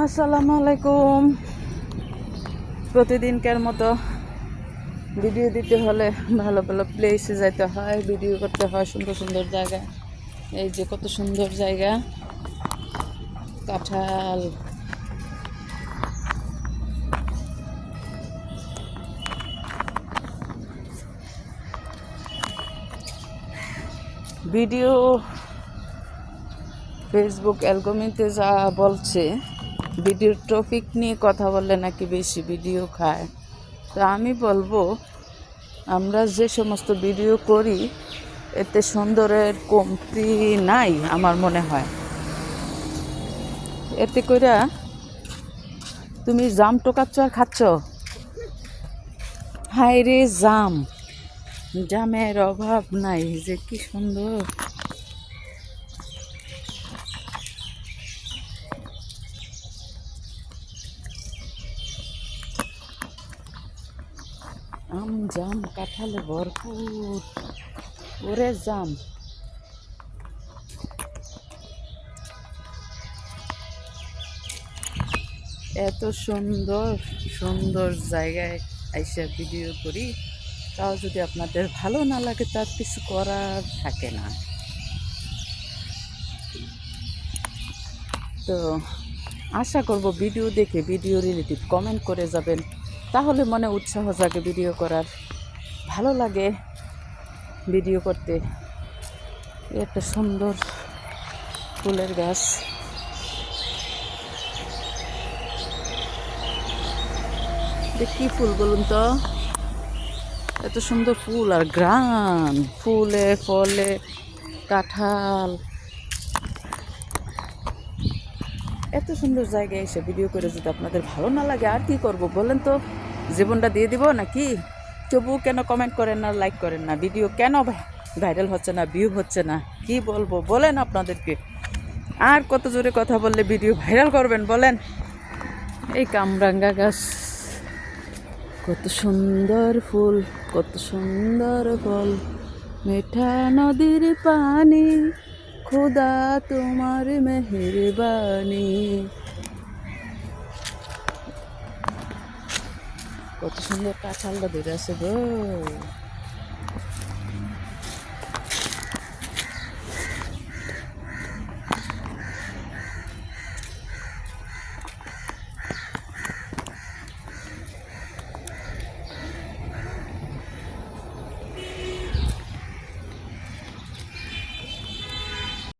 আসসালামু আলাইকুম। প্রতিদিনকার মতো ভিডিও দিতে হলে ভালো ভালো প্লেসে যাইতে হয়, ভিডিও করতে হয়, সুন্দর সুন্দর জায়গা। এই যে কত সুন্দর জায়গা, কাঁঠাল। ভিডিও ফেসবুক অ্যালগোরিদমে যা বলছে, ভিডিওর টপিক নিয়ে কথা বললে নাকি বেশি ভিডিও খায়। তো আমি বলবো, আমরা যে সমস্ত ভিডিও করি এতে সুন্দরের কমতি নাই আমার মনে হয়। এতে করে তুমি জাম টোকাচ্ছ আর খাচ্ছ। হায় রে জাম, জামের অভাব নাই, যে কি সুন্দর। আম জাম কাঁঠালে ভরপুর, ওরে জাম। এত সুন্দর সুন্দর জায়গায় আইসা ভিডিও করি, তাও যদি আপনাদের ভালো না লাগে তার কিছু করার থাকে না। তো আশা করব ভিডিও দেখে ভিডিও রিলেটিভ কমেন্ট করে যাবেন, তাহলে মনে উৎসাহ জাগে ভিডিও করার, ভালো লাগে ভিডিও করতে। একটা সুন্দর ফুলের গাছ, কি ফুল বলুন তো, এত সুন্দর ফুল আর গ্রান, ফুলে ফলে কাঁঠাল। এত সুন্দর জায়গায় এসে ভিডিও করে যদি আপনাদের ভালো না লাগে আর কি করব বলেন তো? জীবনটা দিয়ে দিব নাকি? তবু কেন কমেন্ট করেন না, লাইক করেন না? ভিডিও কেন ভাইরাল হচ্ছে না, ভিউ হচ্ছে না? কি বলবো বলেন আপনাদেরকে? আর কত জোরে কথা বললে ভিডিও ভাইরাল করবেন বলেন? এই কামরাঙ্গা গাছ, কত সুন্দর ফুল, কত সুন্দর ফল, মিঠা নদীর পানি, খুদা তোমার মেহেরবানি। কত সুন্দর কাঁঠালটা ধরে আছে গো।